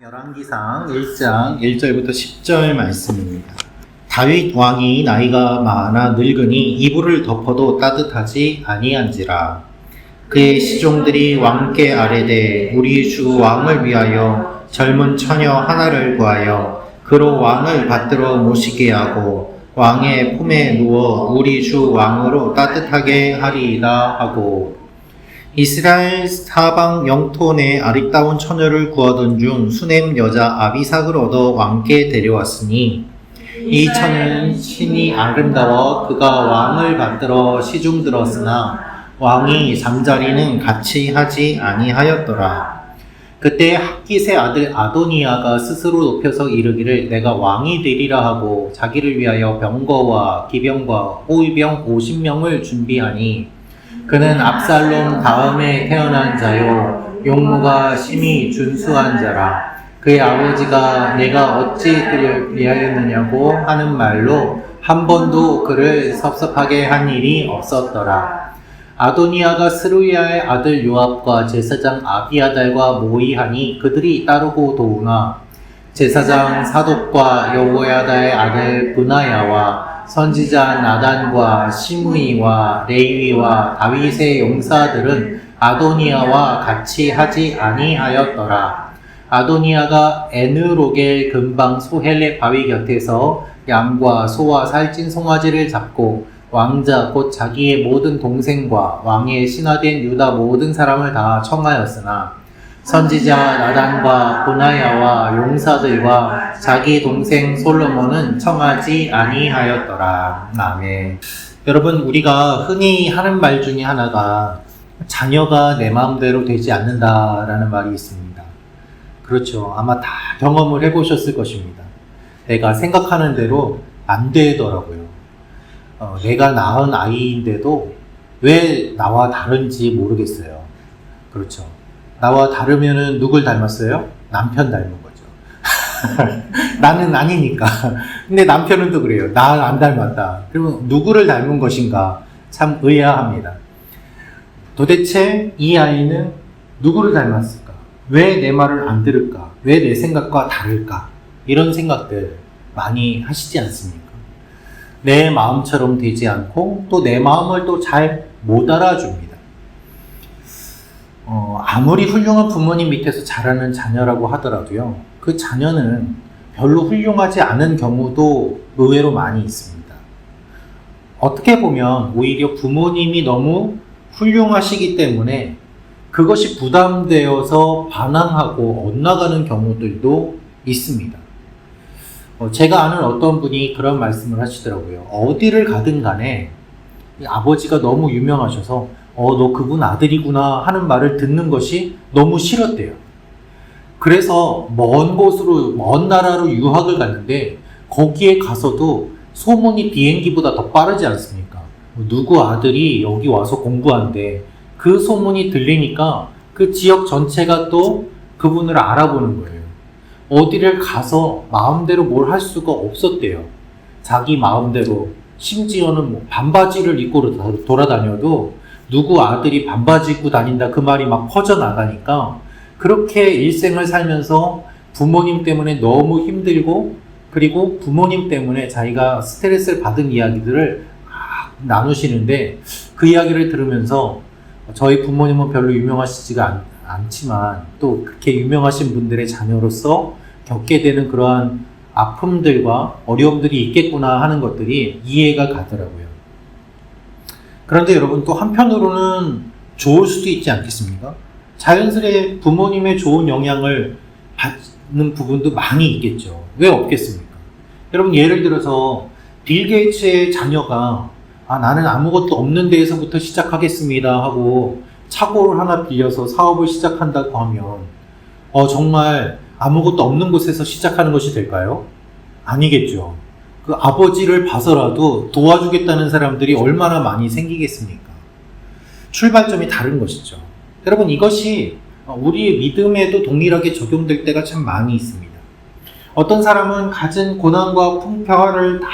열왕기상 1장 1절부터 10절 말씀입니다. 다윗 왕이 나이가 많아 늙으니 이불을 덮어도 따뜻하지 아니한지라. 그의 시종들이 왕께 아뢰되 우리 주 왕을 위하여 젊은 처녀 하나를 구하여 그로 왕을 받들어 모시게 하고 왕의 품에 누워 우리 주 왕으로 따뜻하게 하리이다 하고, 이스라엘 사방 영토 내 아리따운 처녀를 구하던 중 수넴 여자 아비삭을 얻어 왕께 데려왔으니 이 처녀는 신이 아름다워 그가 왕을 받들어 시중 들었으나 왕이 잠자리는 같이 하지 아니하였더라. 그때 학깃의 아들 아도니아가 스스로 높여서 이르기를 내가 왕이 되리라 하고 자기를 위하여 병거와 기병과 호위병 50명을 준비하니 그는 압살롬 다음에 태어난 자요 용모가 심히 준수한 자라. 그의 아버지가 내가 어찌 그를 위하였느냐고 하는 말로 한 번도 그를 섭섭하게 한 일이 없었더라. 아도니아가 스루야의 아들 요압과 제사장 아비아달과 모의하니 그들이 따르고 도우나 제사장 사독과 여호야다의 아들 브나야와 선지자 나단과 시므이와 레위와 다윗의 용사들은 아도니아와 같이 하지 아니하였더라. 아도니아가 에느로겔 근방 소헬레 바위 곁에서 양과 소와 살찐 송아지를 잡고 왕자 곧 자기의 모든 동생과 왕의 신하된 유다 모든 사람을 다 청하였으나 선지자 나단과 보나야와 용사들과 자기 동생 솔로몬은 청하지 아니하였더라. 아멘. 여러분, 우리가 흔히 하는 말 중에 하나가 자녀가 내 마음대로 되지 않는다라는 말이 있습니다. 그렇죠. 아마 다 경험을 해보셨을 것입니다. 내가 생각하는 대로 안 되더라고요. 내가 낳은 아이인데도 왜 나와 다른지 모르겠어요. 그렇죠. 나와 다르면은 누굴 닮았어요? 남편 닮은 거죠. 나는 아니니까. 근데 남편은 또 그래요. 나 안 닮았다. 그러면 누구를 닮은 것인가? 참 의아합니다. 도대체 이 아이는 누구를 닮았을까? 왜 내 말을 안 들을까? 왜 내 생각과 다를까? 이런 생각들 많이 하시지 않습니까? 내 마음처럼 되지 않고 또 내 마음을 또 잘 못 알아줍니다. 아무리 훌륭한 부모님 밑에서 자라는 자녀라고 하더라도요, 그 자녀는 별로 훌륭하지 않은 경우도 의외로 많이 있습니다. 어떻게 보면 오히려 부모님이 너무 훌륭하시기 때문에 그것이 부담되어서 반항하고 엇나가는 경우들도 있습니다. 제가 아는 어떤 분이 그런 말씀을 하시더라고요. 어디를 가든 간에 아버지가 너무 유명하셔서 너 그분 아들이구나 하는 말을 듣는 것이 너무 싫었대요. 그래서 먼 곳으로, 먼 나라로 유학을 갔는데 거기에 가서도 소문이 비행기보다 더 빠르지 않습니까? 누구 아들이 여기 와서 공부한대. 그 소문이 들리니까 그 지역 전체가 또 그분을 알아보는 거예요. 어디를 가서 마음대로 뭘 할 수가 없었대요. 자기 마음대로. 심지어는 뭐 반바지를 입고 돌아다녀도 누구 아들이 반바지 입고 다닌다 그 말이 막 퍼져나가니까 그렇게 일생을 살면서 부모님 때문에 너무 힘들고, 그리고 부모님 때문에 자기가 스트레스를 받은 이야기들을 나누시는데, 그 이야기를 들으면서 저희 부모님은 별로 유명하시지가 않지만 또 그렇게 유명하신 분들의 자녀로서 겪게 되는 그러한 아픔들과 어려움들이 있겠구나 하는 것들이 이해가 가더라고요. 그런데 여러분, 또 한편으로는 좋을 수도 있지 않겠습니까? 자연스레 부모님의 좋은 영향을 받는 부분도 많이 있겠죠. 왜 없겠습니까? 여러분, 예를 들어서 빌 게이츠의 자녀가 나는 아무것도 없는 데에서부터 시작하겠습니다 하고 차고를 하나 빌려서 사업을 시작한다고 하면 정말 아무것도 없는 곳에서 시작하는 것이 될까요? 아니겠죠. 그 아버지를 봐서라도 도와주겠다는 사람들이 얼마나 많이 생기겠습니까? 출발점이 다른 것이죠. 여러분, 이것이 우리의 믿음에도 동일하게 적용될 때가 참 많이 있습니다. 어떤 사람은 갖은 고난과 풍파를 다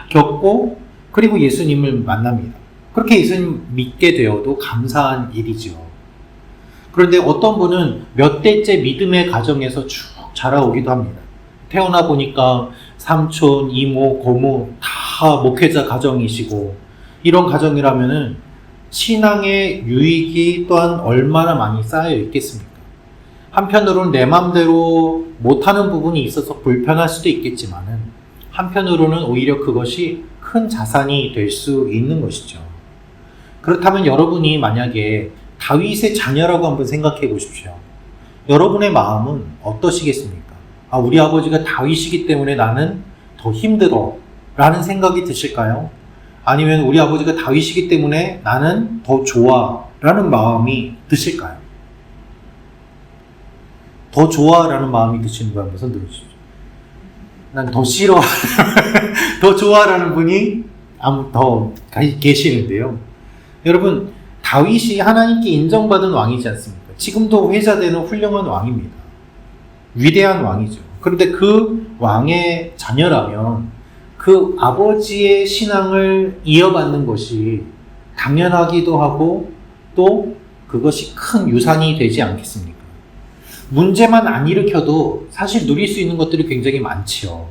겪고 그리고 예수님을 만납니다. 그렇게 예수님 믿게 되어도 감사한 일이죠. 그런데 어떤 분은 몇 대째 믿음의 가정에서 쭉 자라오기도 합니다. 태어나 보니까 삼촌, 이모, 고모 다 목회자 가정이시고 이런 가정이라면은 신앙의 유익이 또한 얼마나 많이 쌓여 있겠습니까? 한편으로는 내 맘대로 못하는 부분이 있어서 불편할 수도 있겠지만은 한편으로는 오히려 그것이 큰 자산이 될 수 있는 것이죠. 그렇다면 여러분이 만약에 다윗의 자녀라고 한번 생각해 보십시오. 여러분의 마음은 어떠시겠습니까? 아, 우리 아버지가 다윗이기 때문에 나는 더 힘들어 라는 생각이 드실까요? 아니면 우리 아버지가 다윗이기 때문에 나는 더 좋아 라는 마음이 드실까요? 더 좋아 라는 마음이 드시는 분 한번 손 들어주시죠. 난 더 싫어 더 좋아 라는 분이 더 계시는데요. 여러분, 다윗이 하나님께 인정받은 왕이지 않습니까? 지금도 회자되는 훌륭한 왕입니다. 위대한 왕이죠. 그런데 그 왕의 자녀라면 그 아버지의 신앙을 이어받는 것이 당연하기도 하고 또 그것이 큰 유산이 되지 않겠습니까? 문제만 안 일으켜도 사실 누릴 수 있는 것들이 굉장히 많지요.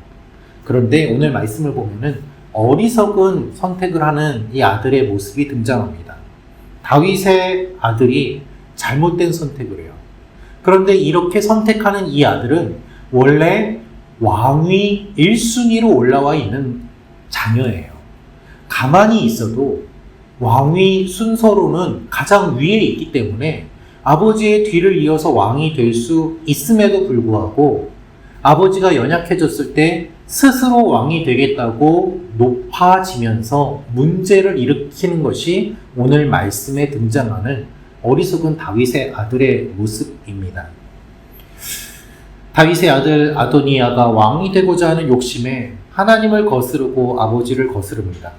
그런데 오늘 말씀을 보면은 어리석은 선택을 하는 이 아들의 모습이 등장합니다. 다윗의 아들이 잘못된 선택을 해요. 그런데 이렇게 선택하는 이 아들은 원래 왕위 1순위로 올라와 있는 자녀예요. 가만히 있어도 왕위 순서로는 가장 위에 있기 때문에 아버지의 뒤를 이어서 왕이 될 수 있음에도 불구하고 아버지가 연약해졌을 때 스스로 왕이 되겠다고 높아지면서 문제를 일으키는 것이 오늘 말씀에 등장하는 어리석은 다윗의 아들의 모습입니다. 다윗의 아들 아도니아가 왕이 되고자 하는 욕심에 하나님을 거스르고 아버지를 거스릅니다.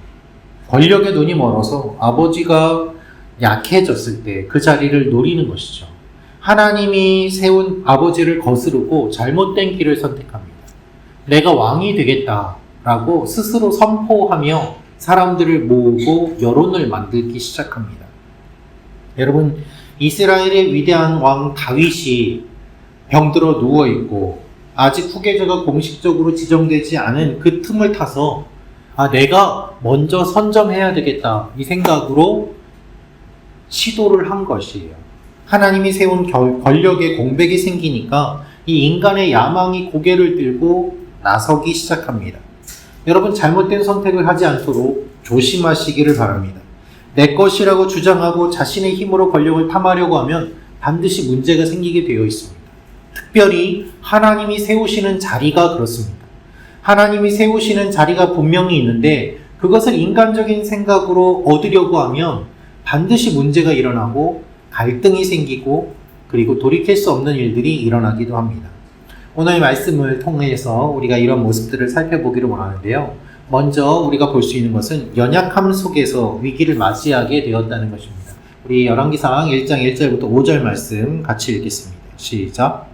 권력에 눈이 멀어서 아버지가 약해졌을 때 그 자리를 노리는 것이죠. 하나님이 세운 아버지를 거스르고 잘못된 길을 선택합니다. 내가 왕이 되겠다라고 스스로 선포하며 사람들을 모으고 여론을 만들기 시작합니다. 여러분, 이스라엘의 위대한 왕 다윗이 병들어 누워있고 아직 후계자가 공식적으로 지정되지 않은 그 틈을 타서 내가 먼저 선점해야 되겠다 이 생각으로 시도를 한 것이에요. 하나님이 세운 권력의 공백이 생기니까 이 인간의 야망이 고개를 들고 나서기 시작합니다. 여러분, 잘못된 선택을 하지 않도록 조심하시기를 바랍니다. 내 것이라고 주장하고 자신의 힘으로 권력을 탐하려고 하면 반드시 문제가 생기게 되어 있습니다. 특별히 하나님이 세우시는 자리가 그렇습니다. 하나님이 세우시는 자리가 분명히 있는데 그것을 인간적인 생각으로 얻으려고 하면 반드시 문제가 일어나고 갈등이 생기고 그리고 돌이킬 수 없는 일들이 일어나기도 합니다. 오늘 말씀을 통해서 우리가 이런 모습들을 살펴보기를 원하는데요. 먼저 우리가 볼 수 있는 것은 연약함 속에서 위기를 맞이하게 되었다는 것입니다. 우리 열왕기상 1장 1절부터 5절 말씀 같이 읽겠습니다. 시작.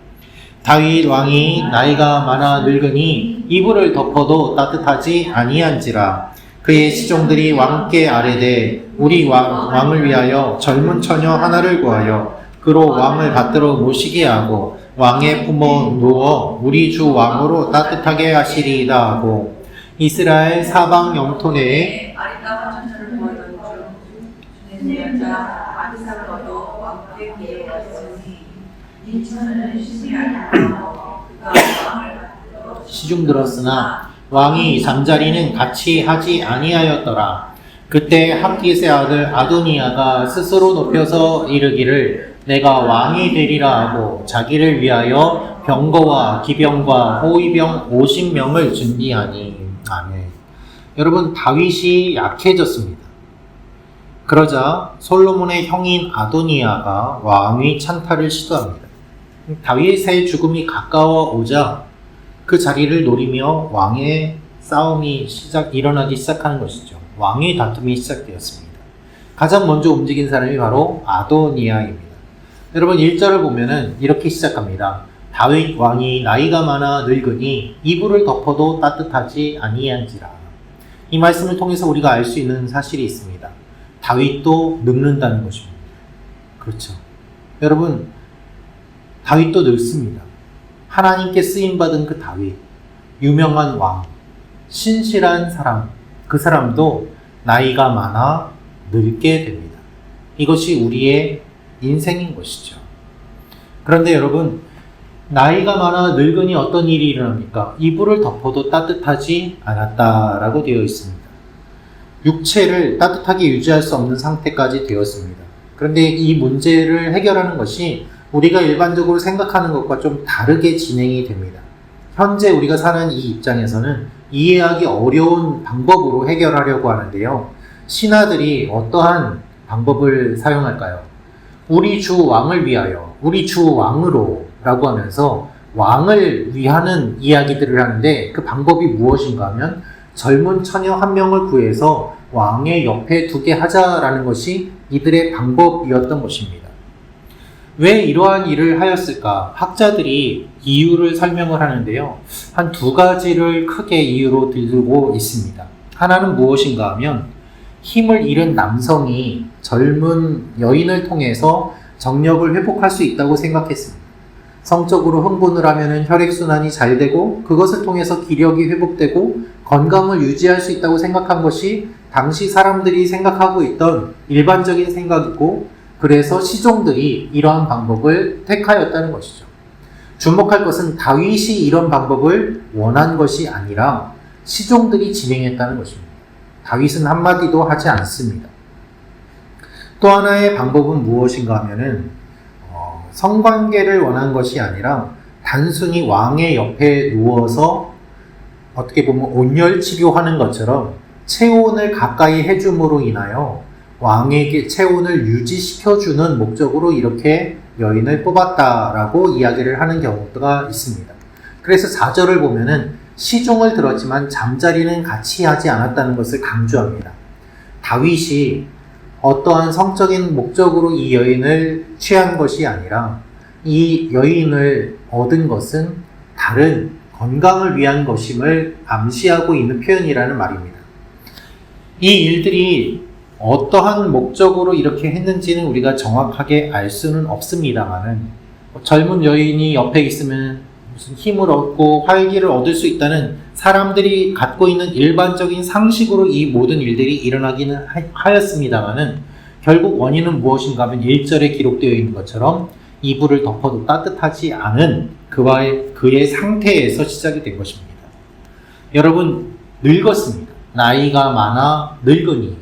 다윗 왕이 나이가 많아 늙으니 이불을 덮어도 따뜻하지 아니한지라. 그의 시종들이 왕께 아뢰되 우리 왕을 위하여 젊은 처녀 하나를 구하여 그로 왕을 받들어 모시게 하고 왕의 품어 누워 우리 주 왕으로 따뜻하게 하시리이다 하고 이스라엘 사방 영토 내에 아리따운 천사를 보았던 중 주는 여자 아비삭을 얻어 왕께 데려왔으니 이 천사는 신이 아니라 그가 왕을 받들어 시중 들었으나 왕이 잠자리는 같이 하지 아니하였더라. 그때 학깃의 아들 아도니아가 스스로 높여서 이르기를 내가 왕이 되리라 하고 자기를 위하여 병거와 기병과 호위병 50명을 준비하니. 아멘. 여러분, 다윗이 약해졌습니다. 그러자 솔로몬의 형인 아도니아가 왕위 찬탈을 시도합니다. 다윗의 죽음이 가까워 오자 그 자리를 노리며 왕의 싸움이 일어나기 시작하는 것이죠. 왕의 다툼이 시작되었습니다. 가장 먼저 움직인 사람이 바로 아도니아입니다. 여러분, 1절을 보면은 이렇게 시작합니다. 다윗 왕이 나이가 많아 늙으니 이불을 덮어도 따뜻하지 아니한지라. 이 말씀을 통해서 우리가 알 수 있는 사실이 있습니다. 다윗도 늙는다는 것입니다. 그렇죠. 여러분, 다윗도 늙습니다. 하나님께 쓰임받은 그 다윗, 유명한 왕, 신실한 사람, 그 사람도 나이가 많아 늙게 됩니다. 이것이 우리의 인생인 것이죠. 그런데 여러분, 나이가 많아 늙으니 어떤 일이 일어납니까? 이불을 덮어도 따뜻하지 않았다라고 되어 있습니다. 육체를 따뜻하게 유지할 수 없는 상태까지 되었습니다. 그런데 이 문제를 해결하는 것이 우리가 일반적으로 생각하는 것과 좀 다르게 진행이 됩니다. 현재 우리가 사는 이 입장에서는 이해하기 어려운 방법으로 해결하려고 하는데요. 신하들이 어떠한 방법을 사용할까요? 우리 주 왕을 위하여, 우리 주 왕으로 라고 하면서 왕을 위하는 이야기들을 하는데 그 방법이 무엇인가 하면 젊은 처녀 한 명을 구해서 왕의 옆에 두게 하자라는 것이 이들의 방법이었던 것입니다. 왜 이러한 일을 하였을까? 학자들이 이유를 설명을 하는데요. 한 두 가지를 크게 이유로 들고 있습니다. 하나는 무엇인가 하면 힘을 잃은 남성이 젊은 여인을 통해서 정력을 회복할 수 있다고 생각했습니다. 성적으로 흥분을 하면 혈액순환이 잘 되고 그것을 통해서 기력이 회복되고 건강을 유지할 수 있다고 생각한 것이 당시 사람들이 생각하고 있던 일반적인 생각이고 그래서 시종들이 이러한 방법을 택하였다는 것이죠. 주목할 것은 다윗이 이런 방법을 원한 것이 아니라 시종들이 진행했다는 것입니다. 다윗은 한마디도 하지 않습니다. 또 하나의 방법은 무엇인가 하면은 성관계를 원한 것이 아니라 단순히 왕의 옆에 누워서 어떻게 보면 온열 치료하는 것처럼 체온을 가까이 해줌으로 인하여 왕에게 체온을 유지시켜주는 목적으로 이렇게 여인을 뽑았다라고 이야기를 하는 경우가 있습니다. 그래서 4절을 보면은 시종을 들었지만 잠자리는 같이 하지 않았다는 것을 강조합니다. 다윗이 어떠한 성적인 목적으로 이 여인을 취한 것이 아니라 이 여인을 얻은 것은 다른 건강을 위한 것임을 암시하고 있는 표현이라는 말입니다. 이 일들이 어떠한 목적으로 이렇게 했는지는 우리가 정확하게 알 수는 없습니다만은 젊은 여인이 옆에 있으면 무슨 힘을 얻고 활기를 얻을 수 있다는 사람들이 갖고 있는 일반적인 상식으로 이 모든 일들이 일어나기는 하였습니다만은 결국 원인은 무엇인가 하면 1절에 기록되어 있는 것처럼 이불을 덮어도 따뜻하지 않은 그의 상태에서 시작이 된 것입니다. 여러분, 늙었습니다. 나이가 많아 늙으니.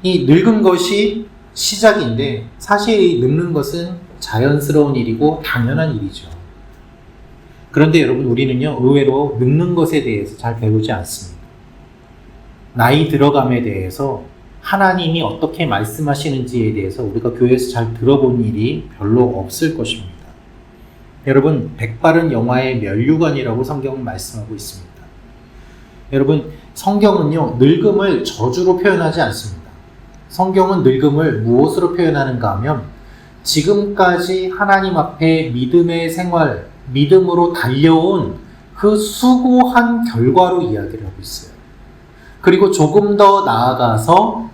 이 늙은 것이 시작인데 사실 늙는 것은 자연스러운 일이고 당연한 일이죠. 그런데 여러분, 우리는요 의외로 늙는 것에 대해서 잘 배우지 않습니다. 나이 들어감에 대해서 하나님이 어떻게 말씀하시는지에 대해서 우리가 교회에서 잘 들어본 일이 별로 없을 것입니다. 여러분, 백발은 영화의 면류관이라고 성경은 말씀하고 있습니다. 여러분, 성경은요 늙음을 저주로 표현하지 않습니다. 성경은 늙음을 무엇으로 표현하는가 하면 지금까지 하나님 앞에 믿음의 생활, 믿음으로 달려온 그 수고한 결과로 이야기를 하고 있어요. 그리고 조금 더 나아가서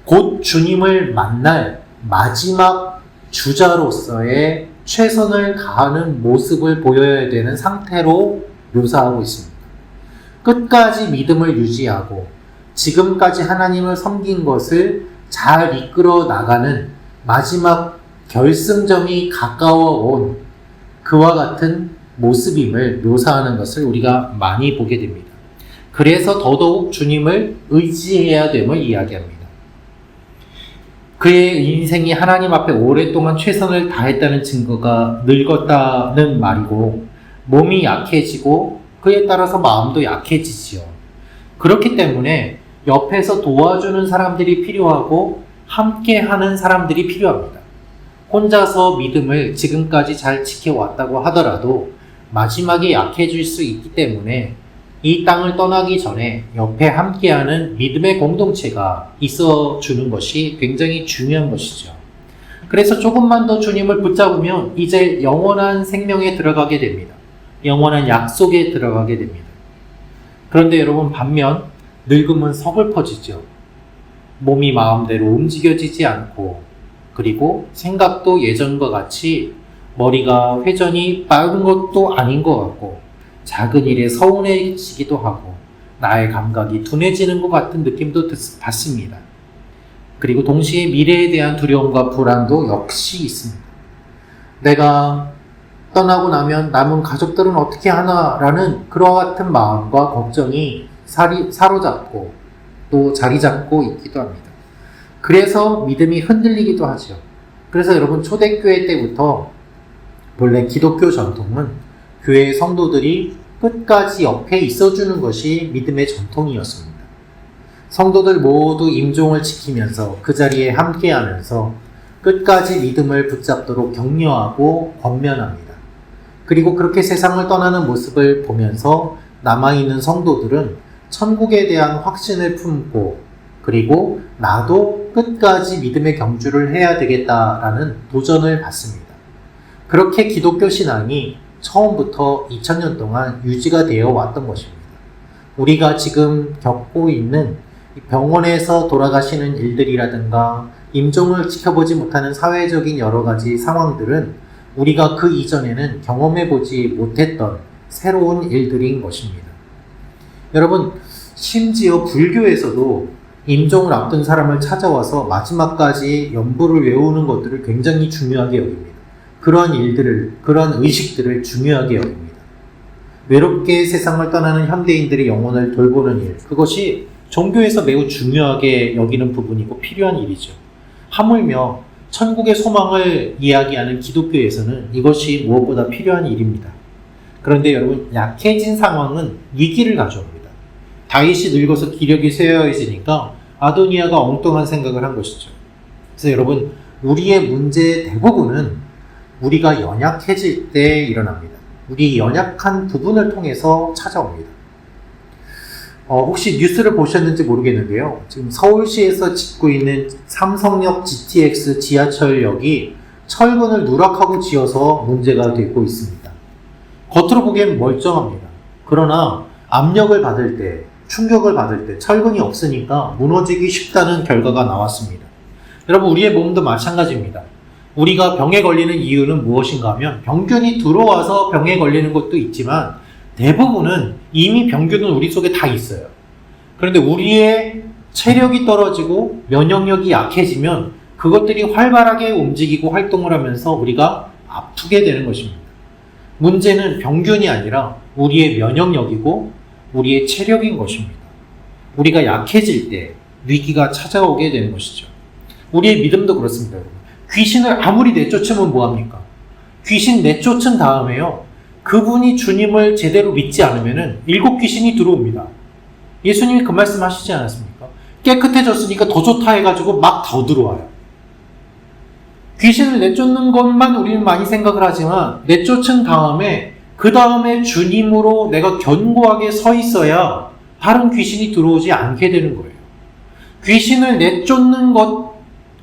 곧 주님을 만날 마지막 주자로서의 최선을 다하는 모습을 보여야 되는 상태로 묘사하고 있습니다. 끝까지 믿음을 유지하고 지금까지 하나님을 섬긴 것을 잘 이끌어 나가는 마지막 결승점이 가까워 온 그와 같은 모습임을 묘사하는 것을 우리가 많이 보게 됩니다. 그래서 더더욱 주님을 의지해야 됨을 이야기합니다. 그의 인생이 하나님 앞에 오랫동안 최선을 다했다는 증거가 늙었다는 말이고 몸이 약해지고 그에 따라서 마음도 약해지지요. 그렇기 때문에 옆에서 도와주는 사람들이 필요하고 함께하는 사람들이 필요합니다. 혼자서 믿음을 지금까지 잘 지켜왔다고 하더라도 마지막에 약해질 수 있기 때문에 이 땅을 떠나기 전에 옆에 함께하는 믿음의 공동체가 있어주는 것이 굉장히 중요한 것이죠. 그래서 조금만 더 주님을 붙잡으면 이제 영원한 생명에 들어가게 됩니다. 영원한 약속에 들어가게 됩니다. 그런데 여러분, 반면 늙음은 서글퍼지죠. 몸이 마음대로 움직여지지 않고 그리고 생각도 예전과 같이 머리가 회전이 빠른 것도 아닌 것 같고 작은 일에 서운해지기도 하고 나의 감각이 둔해지는 것 같은 느낌도 받습니다. 그리고 동시에 미래에 대한 두려움과 불안도 역시 있습니다. 내가 떠나고 나면 남은 가족들은 어떻게 하나라는 그와 같은 마음과 걱정이 사로잡고 또 자리 잡고 있기도 합니다. 그래서 믿음이 흔들리기도 하죠. 그래서 여러분 초대교회 때부터 원래 기독교 전통은 교회 성도들이 끝까지 옆에 있어주는 것이 믿음의 전통이었습니다. 성도들 모두 임종을 지키면서 그 자리에 함께하면서 끝까지 믿음을 붙잡도록 격려하고 권면합니다. 그리고 그렇게 세상을 떠나는 모습을 보면서 남아있는 성도들은 천국에 대한 확신을 품고 그리고 나도 끝까지 믿음의 경주를 해야 되겠다라는 도전을 받습니다. 그렇게 기독교 신앙이 처음부터 2000년 동안 유지가 되어 왔던 것입니다. 우리가 지금 겪고 있는 병원에서 돌아가시는 일들이라든가 임종을 지켜보지 못하는 사회적인 여러 가지 상황들은 우리가 그 이전에는 경험해보지 못했던 새로운 일들인 것입니다. 여러분, 심지어 불교에서도 임종을 앞둔 사람을 찾아와서 마지막까지 연부를 외우는 것들을 굉장히 중요하게 여깁니다. 그러한 일들을, 그러한 의식들을 중요하게 여깁니다. 외롭게 세상을 떠나는 현대인들의 영혼을 돌보는 일, 그것이 종교에서 매우 중요하게 여기는 부분이고 필요한 일이죠. 하물며 천국의 소망을 이야기하는 기독교에서는 이것이 무엇보다 필요한 일입니다. 그런데 여러분, 약해진 상황은 위기를 가져옵니다. 다윗이 늙어서 기력이 쇠해지니까 아도니아가 엉뚱한 생각을 한 것이죠. 그래서 여러분, 우리의 문제의 대부분은 우리가 연약해질 때 일어납니다. 우리 연약한 부분을 통해서 찾아옵니다. 혹시 뉴스를 보셨는지 모르겠는데요. 지금 서울시에서 짓고 있는 삼성역 GTX 지하철역이 철근을 누락하고 지어서 문제가 되고 있습니다. 겉으로 보기엔 멀쩡합니다. 그러나 압력을 받을 때, 충격을 받을 때 철근이 없으니까 무너지기 쉽다는 결과가 나왔습니다. 여러분, 우리의 몸도 마찬가지입니다. 우리가 병에 걸리는 이유는 무엇인가 하면 병균이 들어와서 병에 걸리는 것도 있지만 대부분은 이미 병균은 우리 속에 다 있어요. 그런데 우리의 체력이 떨어지고 면역력이 약해지면 그것들이 활발하게 움직이고 활동을 하면서 우리가 아프게 되는 것입니다. 문제는 병균이 아니라 우리의 면역력이고 우리의 체력인 것입니다. 우리가 약해질 때 위기가 찾아오게 되는 것이죠. 우리의 믿음도 그렇습니다. 여러분. 귀신을 아무리 내쫓으면 뭐합니까? 귀신 내쫓은 다음에요, 그분이 주님을 제대로 믿지 않으면은 7 귀신이 들어옵니다. 예수님이 그 말씀 하시지 않았습니까? 깨끗해졌으니까 더 좋다 해가지고 막 더 들어와요. 귀신을 내쫓는 것만 우리는 많이 생각을 하지만 내쫓은 다음에 그 다음에 주님으로 내가 견고하게 서 있어야 다른 귀신이 들어오지 않게 되는 거예요. 귀신을 내쫓는 것,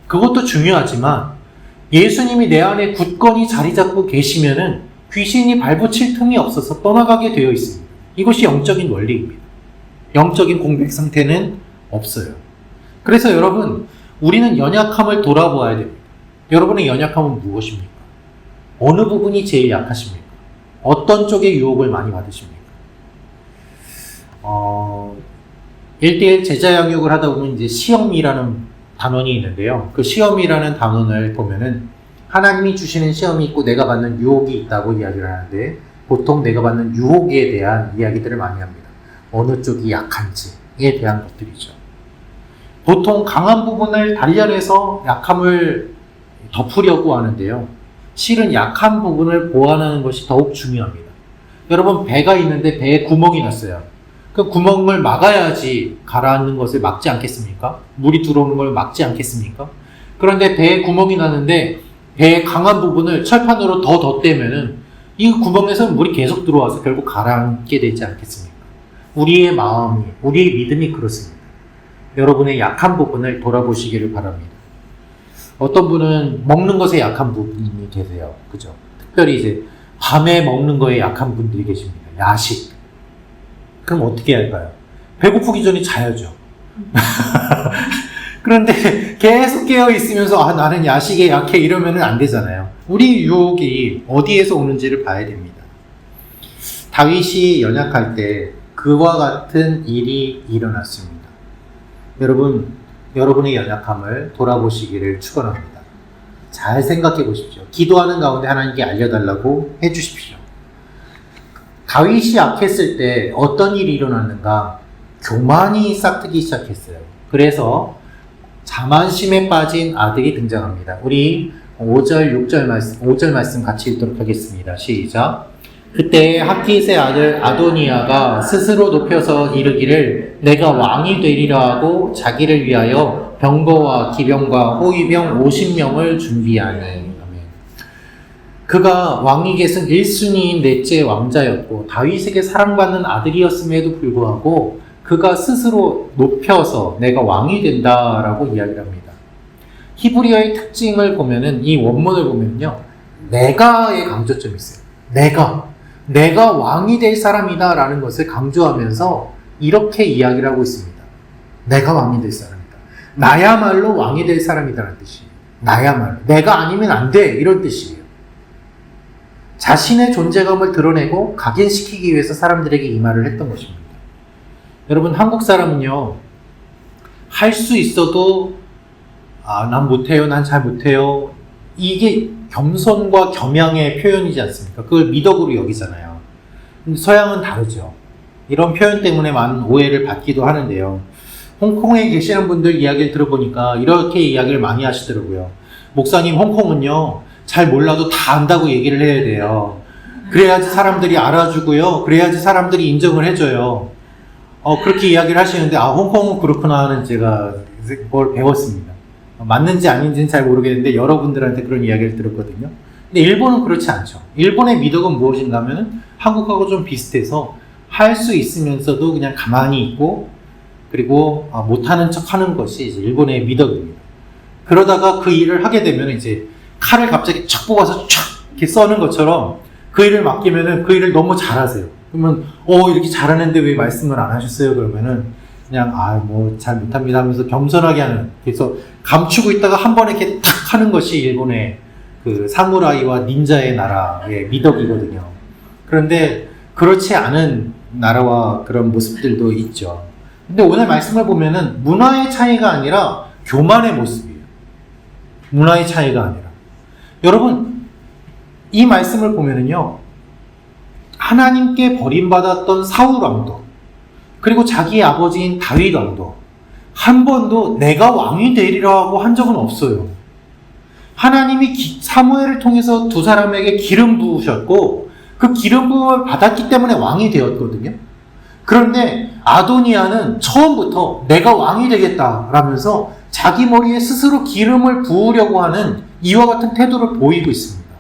그것도 중요하지만 예수님이 내 안에 굳건히 자리 잡고 계시면은 귀신이 발붙일 틈이 없어서 떠나가게 되어 있습니다. 이것이 영적인 원리입니다. 영적인 공백 상태는 없어요. 그래서 여러분, 우리는 연약함을 돌아보아야 됩니다. 여러분의 연약함은 무엇입니까? 어느 부분이 제일 약하십니까? 어떤 쪽의 유혹을 많이 받으십니까? 1대1 제자 양육을 하다 보면 이제 시험이라는 단원이 있는데요. 그 시험이라는 단원을 보면은 하나님이 주시는 시험이 있고 내가 받는 유혹이 있다고 이야기를 하는데 보통 내가 받는 유혹에 대한 이야기들을 많이 합니다. 어느 쪽이 약한지에 대한 것들이죠. 보통 강한 부분을 단련해서 약함을 덮으려고 하는데요. 실은 약한 부분을 보완하는 것이 더욱 중요합니다. 여러분, 배가 있는데 배에 구멍이 났어요. 그 구멍을 막아야지 가라앉는 것을 막지 않겠습니까? 물이 들어오는 걸 막지 않겠습니까? 그런데 배에 구멍이 나는데 배의 강한 부분을 철판으로 더 덧대면은 이 구멍에서 물이 계속 들어와서 결국 가라앉게 되지 않겠습니까? 우리의 마음이, 우리의 믿음이 그렇습니다. 여러분의 약한 부분을 돌아보시기를 바랍니다. 어떤 분은 먹는 것에 약한 부분이 계세요. 그죠? 특별히 이제 밤에 먹는 거에 약한 분들이 계십니다. 야식. 그럼 어떻게 할까요? 배고프기 전에 자야죠. 그런데 계속 깨어 있으면서 나는 야식에 약해 이러면 안 되잖아요. 우리 유혹이 어디에서 오는지를 봐야 됩니다. 다윗이 연약할 때 그와 같은 일이 일어났습니다. 여러분의 연약함을 돌아보시기를 축원합니다. 잘 생각해 보십시오. 기도하는 가운데 하나님께 알려달라고 해주십시오. 다윗이 약했을 때 어떤 일이 일어났는가? 교만이 싹트기 시작했어요. 그래서 자만심에 빠진 아들이 등장합니다. 우리 5절, 5절 말씀 같이 읽도록 하겠습니다. 시작. 그때 학깃의 아들 아도니아가 스스로 높여서 이르기를 내가 왕이 되리라 하고 자기를 위하여 병거와 기병과 호위병 50명을 준비하니. 그가 왕위 계승 1순위인 넷째 왕자였고 다윗에게 사랑받는 아들이었음에도 불구하고 그가 스스로 높여서 내가 왕이 된다라고 이야기를 합니다. 히브리어의 특징을 보면은 이 원문을 보면요. 내가의 강조점이 있어요. 내가 왕이 될 사람이다 라는 것을 강조하면서 이렇게 이야기를 하고 있습니다. 내가 왕이 될 사람이다. 나야말로 왕이 될 사람이다라는 뜻이에요. 나야말로. 내가 아니면 안 돼. 이런 뜻이에요. 자신의 존재감을 드러내고 각인시키기 위해서 사람들에게 이 말을 했던 것입니다. 여러분, 한국 사람은요, 할 수 있어도, 난 못해요, 난 잘 못해요. 이게 겸손과 겸양의 표현이지 않습니까? 그걸 미덕으로 여기잖아요. 근데 서양은 다르죠. 이런 표현 때문에 많은 오해를 받기도 하는데요. 홍콩에 계시는 분들 이야기를 들어보니까 이렇게 이야기를 많이 하시더라고요. 목사님, 홍콩은요, 잘 몰라도 다 안다고 얘기를 해야 돼요. 그래야지 사람들이 알아주고요. 그래야지 사람들이 인정을 해줘요. 그렇게 이야기를 하시는데, 홍콩은 그렇구나 하는 제가 뭘 배웠습니다. 맞는지 아닌지는 잘 모르겠는데, 여러분들한테 그런 이야기를 들었거든요. 근데 일본은 그렇지 않죠. 일본의 미덕은 무엇인가 하면은 한국하고 좀 비슷해서 할 수 있으면서도 그냥 가만히 있고, 그리고 못하는 척 하는 것이 이제 일본의 미덕입니다. 그러다가 그 일을 하게 되면 이제 칼을 갑자기 촥 뽑아서 촥 이렇게 써는 것처럼 그 일을 맡기면은 그 일을 너무 잘하세요. 그러면 이렇게 잘하는데 왜 말씀을 안 하셨어요? 그러면은 그냥 뭐 잘 못합니다 하면서 겸손하게 하는, 그래서 감추고 있다가 한 번에 이렇게 탁 하는 것이 일본의 그 사무라이와 닌자의 나라의 미덕이거든요. 그런데 그렇지 않은 나라와 그런 모습들도 있죠. 근데 오늘 말씀을 보면은 문화의 차이가 아니라 교만의 모습이에요. 문화의 차이가 아니라. 여러분, 이 말씀을 보면은요, 하나님께 버림받았던 사울 왕도, 그리고 자기의 아버지인 다윗 왕도 한 번도 내가 왕이 되리라 하고 한 적은 없어요. 하나님이 사무엘을 통해서 두 사람에게 기름 부으셨고 그 기름 부음을 받았기 때문에 왕이 되었거든요. 그런데 아도니아는 처음부터 내가 왕이 되겠다라면서 자기 머리에 스스로 기름을 부으려고 하는 이와 같은 태도를 보이고 있습니다.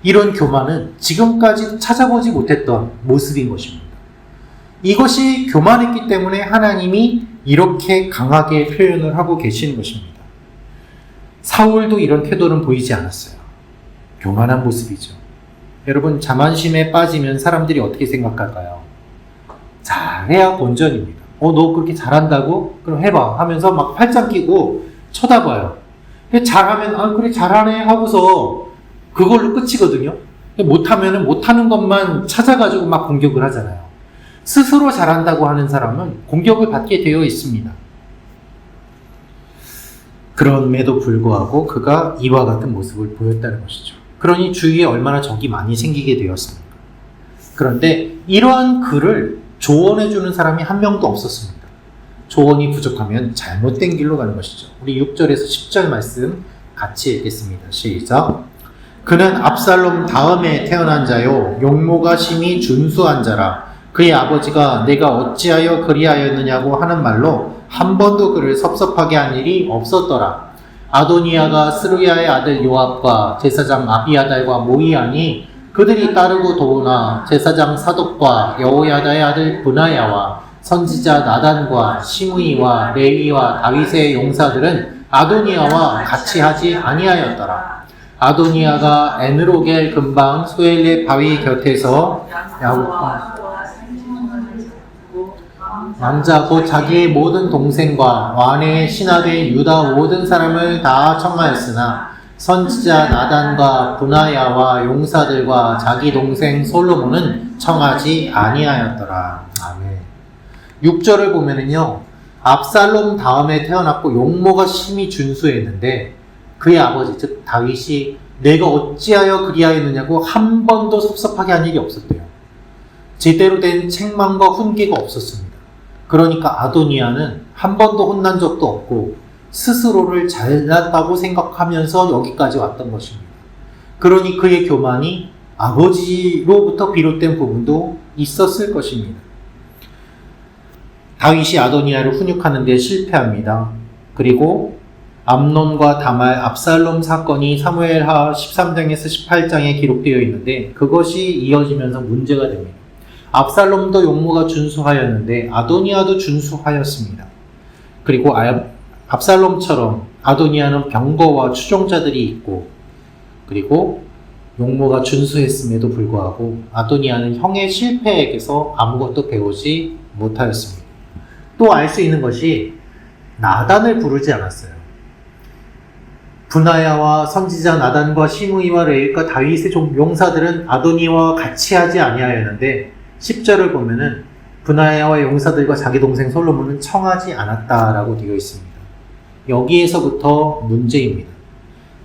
이런 교만은 지금까지 찾아보지 못했던 모습인 것입니다. 이것이 교만했기 때문에 하나님이 이렇게 강하게 표현을 하고 계시는 것입니다. 사울도 이런 태도는 보이지 않았어요. 교만한 모습이죠. 여러분, 자만심에 빠지면 사람들이 어떻게 생각할까요? 잘해야 본전입니다. 너 그렇게 잘한다고? 그럼 해봐 하면서 막 팔짱 끼고 쳐다봐요. 잘하면 그래 잘하네 하고서 그걸로 끝이거든요. 못하면 못하는 것만 찾아가지고 막 공격을 하잖아요. 스스로 잘한다고 하는 사람은 공격을 받게 되어 있습니다. 그럼에도 불구하고 그가 이와 같은 모습을 보였다는 것이죠. 그러니 주위에 얼마나 적이 많이 생기게 되었습니까? 그런데 이러한 그를 조언해주는 사람이 한 명도 없었습니다. 조언이 부족하면 잘못된 길로 가는 것이죠. 우리 6절에서 10절 말씀 같이 읽겠습니다. 시작. 그는 압살롬 다음에 태어난 자요 용모가 심히 준수한 자라. 그의 아버지가 내가 어찌하여 그리하였느냐고 하는 말로 한 번도 그를 섭섭하게 한 일이 없었더라. 아도니아가 스루야의 아들 요압과 제사장 아비아달과 모이하니 그들이 따르고 도우나 제사장 사독과 여호야다의 아들 브나야와 선지자 나단과 시므이와 레위와 다윗의 용사들은 아도니아와 같이 하지 아니하였더라. 아도니아가 에느로겔 근방 소엘의 바위 곁에서 왕자 곧 자기의 모든 동생과 왕의 신하된 유다 모든 사람을 다 청하였으나 선지자 나단과 분하야와 용사들과 자기 동생 솔로몬은 청하지 아니하였더라. 아멘. 6절을 보면은요, 압살롬 다음에 태어났고 용모가 심히 준수했는데 그의 아버지 즉 다윗이 내가 어찌하여 그리하였느냐고 한 번도 섭섭하게 한 일이 없었대요. 제대로 된 책망과 훈계가 없었습니다. 그러니까 아도니아는 한 번도 혼난 적도 없고 스스로를 잘났다고 생각하면서 여기까지 왔던 것입니다. 그러니 그의 교만이 아버지로부터 비롯된 부분도 있었을 것입니다. 다윗이 아도니아를 훈육하는 데 실패합니다. 그리고 암논과 다말, 압살롬 사건이 사무엘하 13장에서 18장에 기록되어 있는데 그것이 이어지면서 문제가 됩니다. 압살롬도 용모가 준수하였는데 아도니아도 준수하였습니다. 그리고 압살롬처럼 아도니아는 병거와 추종자들이 있고 그리고 용모가 준수했음에도 불구하고 아도니아는 형의 실패에게서 아무것도 배우지 못하였습니다. 또 알 수 있는 것이 나단을 부르지 않았어요. 분하야와 선지자 나단과 시므이와 레일과 다윗의 용사들은 아도니아와 같이 하지 아니하였는데 10절을 보면은 분하야와 용사들과 자기 동생 솔로몬은 청하지 않았다라고 되어 있습니다. 여기에서부터 문제입니다.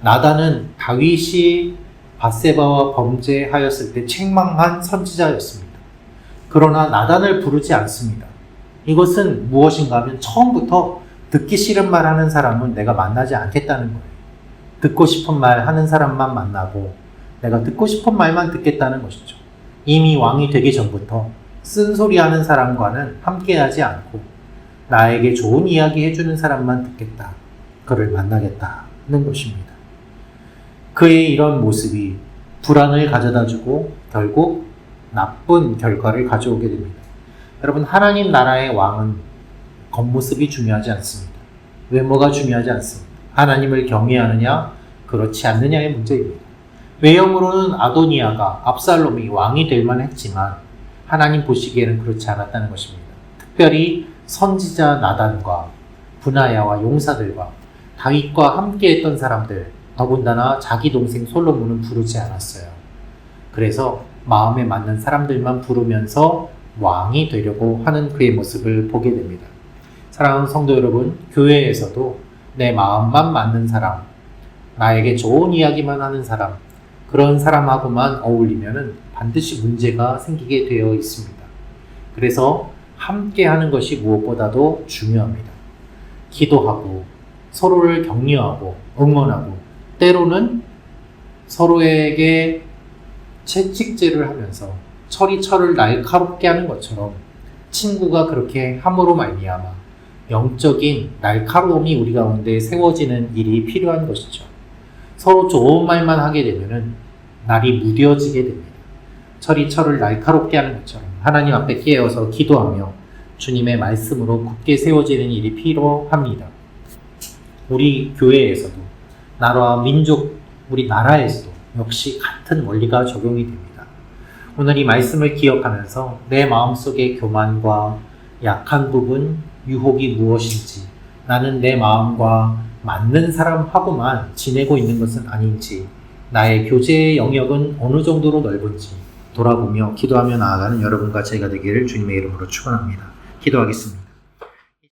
나단은 다윗이 밧세바와 범죄하였을 때 책망한 선지자였습니다. 그러나 나단을 부르지 않습니다. 이것은 무엇인가 하면 처음부터 듣기 싫은 말 하는 사람은 내가 만나지 않겠다는 거예요. 듣고 싶은 말 하는 사람만 만나고 내가 듣고 싶은 말만 듣겠다는 것이죠. 이미 왕이 되기 전부터 쓴소리 하는 사람과는 함께하지 않고 나에게 좋은 이야기 해주는 사람만 듣겠다. 그를 만나겠다는 것입니다. 그의 이런 모습이 불안을 가져다주고 결국 나쁜 결과를 가져오게 됩니다. 여러분, 하나님 나라의 왕은 겉모습이 중요하지 않습니다. 외모가 중요하지 않습니다. 하나님을 경외하느냐 그렇지 않느냐의 문제입니다. 외형으로는 아도니아가 압살롬이 왕이 될 만했지만 하나님 보시기에는 그렇지 않았다는 것입니다. 특별히 선지자 나단과 분하야와 용사들과 다윗과 함께했던 사람들, 더군다나 자기 동생 솔로몬은 부르지 않았어요. 그래서 마음에 맞는 사람들만 부르면서 왕이 되려고 하는 그의 모습을 보게 됩니다. 사랑하는 성도 여러분, 교회에서도 내 마음만 맞는 사람, 나에게 좋은 이야기만 하는 사람, 그런 사람하고만 어울리면 반드시 문제가 생기게 되어 있습니다. 그래서 함께 하는 것이 무엇보다도 중요합니다. 기도하고 서로를 격려하고 응원하고 때로는 서로에게 채찍질을 하면서 철이 철을 날카롭게 하는 것처럼 친구가 그렇게 함으로 말미암아 영적인 날카로움이 우리 가운데 세워지는 일이 필요한 것이죠. 서로 좋은 말만 하게 되면은 날이 무뎌지게 됩니다. 철이 철을 날카롭게 하는 것처럼 하나님 앞에 깨어서 기도하며 주님의 말씀으로 굳게 세워지는 일이 필요합니다. 우리 교회에서도 나라와 민족, 우리 나라에서도 역시 같은 원리가 적용이 됩니다. 오늘 이 말씀을 기억하면서 내 마음속의 교만과 약한 부분, 유혹이 무엇인지, 나는 내 마음과 맞는 사람하고만 지내고 있는 것은 아닌지, 나의 교제의 영역은 어느 정도로 넓은지 돌아보며 기도하며 나아가는 여러분과 제가 되기를 주님의 이름으로 축원합니다. 기도하겠습니다.